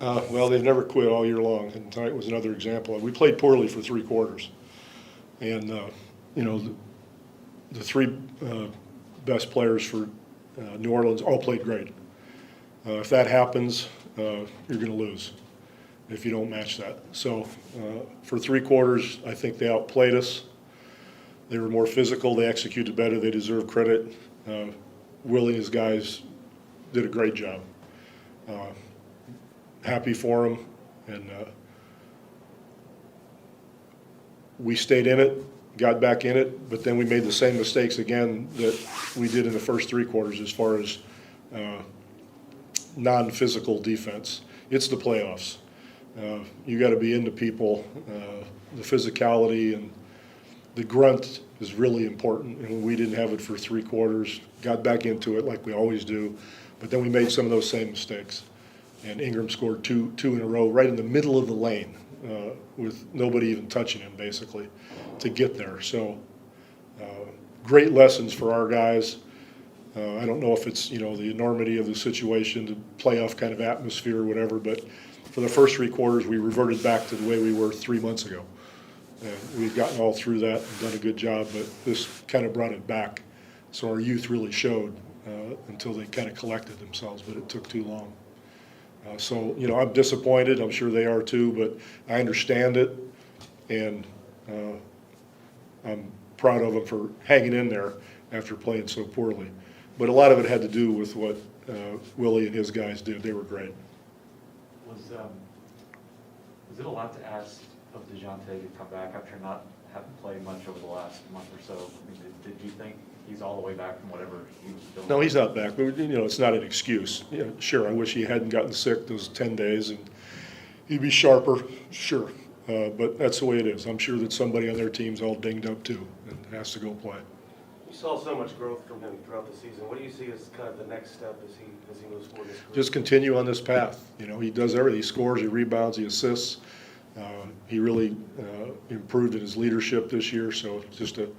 Well, they've never quit all year long, and tonight was another example. We played poorly for 3 quarters, and you know the three best players for New Orleans all played great. If that happens, you're going to lose if you don't match that. So for 3 quarters, I think they outplayed us. They were more physical. They executed better. They deserve credit. Willie and his guys did a great job. Happy for them, and we stayed in it, got back in it, but then we made the same mistakes again that we did in the first 3 quarters as far as non-physical defense. It's the playoffs. You got to be into people. The physicality and the grunt is really important, and we didn't have it for 3 quarters. Got back into it like we always do, but then we made some of those same mistakes. And Ingram scored two in a row right in the middle of the lane with nobody even touching him, basically, to get there. So great lessons for our guys. I don't know if it's, the enormity of the situation, the playoff kind of atmosphere or whatever, but for the first 3 quarters, we reverted back to the way we were 3 months ago. And we've gotten all through that and done a good job, but this kind of brought it back. So our youth really showed until they kind of collected themselves, but it took too long. So, I'm disappointed. I'm sure they are too, but I understand it, and I'm proud of them for hanging in there after playing so poorly. But a lot of it had to do with what Willie and his guys did. They were great. Was it a lot to ask of DeJounte to come back after not having played much over the last month or so? I mean, did you think he's all the way back from whatever he was doing? No, he's not back, but it's not an excuse. Sure, I wish he hadn't gotten sick those 10 days and he'd be sharper, sure. But that's the way it is. I'm sure that somebody on their team's all dinged up too and has to go play. You saw so much growth from him throughout the season. What do you see as kind of the next step as he moves forward his career? Just continue on this path. He does everything. He scores, he rebounds, he assists. He really improved in his leadership this year, so it's just a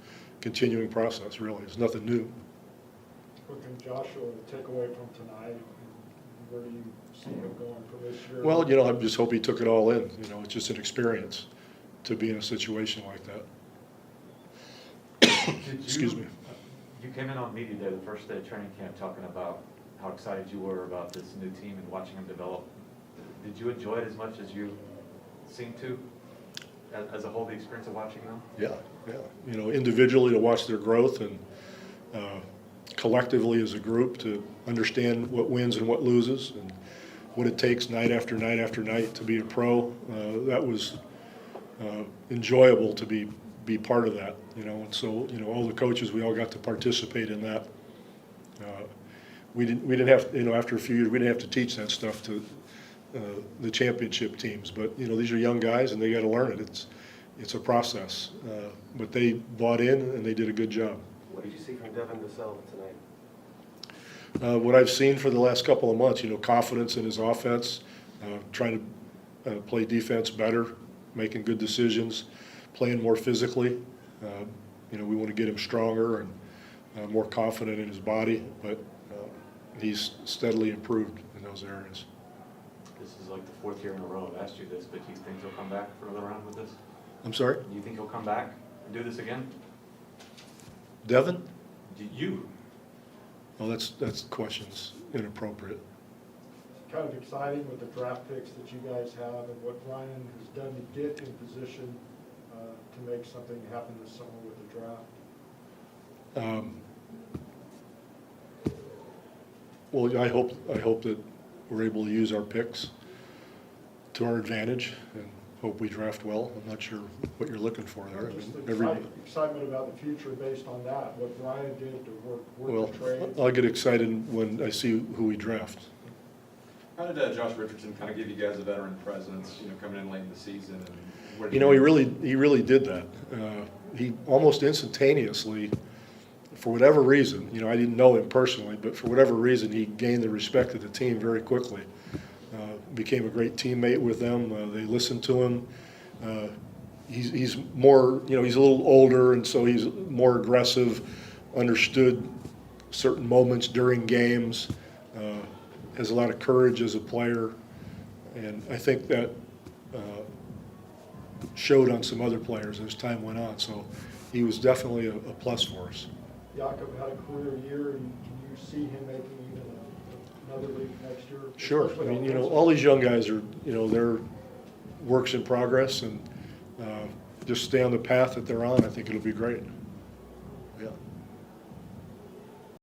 continuing process, really. It's nothing new. What can Joshua take away from tonight? Where do you see him going from this year? Well, I just hope he took it all in. It's just an experience to be in a situation like that. Excuse me. You came in on media day, the first day of training camp, talking about how excited you were about this new team and watching them develop. Did you enjoy it as much as you seem to, as a whole, the experience of watching them? Yeah. Individually to watch their growth and collectively as a group to understand what wins and what loses and what it takes night after night after night to be a pro. That was enjoyable to be part of that, and so, all the coaches, we all got to participate in that. We didn't have, after a few years, we didn't have to teach that stuff to the championship teams, but, these are young guys and they got to learn it. It's a process, but they bought in and they did a good job. What did you see from Devin Vassell tonight? What I've seen for the last couple of months, confidence in his offense, trying to play defense better, making good decisions, playing more physically. We want to get him stronger and more confident in his body, but he's steadily improved in those areas. This is like the 4th year in a row I've asked you this, but do you think he'll come back for another round with this? I'm sorry? Do you think he'll come back and do this again? Devin? Do you? Well, that's questions inappropriate. It's kind of exciting with the draft picks that you guys have and what Ryan has done to get in position to make something happen this summer with the draft. Well, I hope that we're able to use our picks to our advantage and hope we draft well. I'm not sure what you're looking for there. Just excitement about the future based on that, what Ryan did to work the trades. I'll get excited when I see who we draft. How did Josh Richardson kind of give you guys a veteran presence, coming in late in the season? And he really did that. He almost instantaneously, for whatever reason, I didn't know him personally, but for whatever reason, he gained the respect of the team very quickly. Became a great teammate with them. They listened to him. He's more, he's a little older, and so he's more aggressive, understood certain moments during games, has a lot of courage as a player. And I think that showed on some other players as time went on. So he was definitely a plus for us. Jakob had a career year, and can you see him making even another league next year? Sure. I Especially mean, offensively? all these young guys are, they're works in progress, and just stay on the path that they're on. I think it'll be great. Yeah.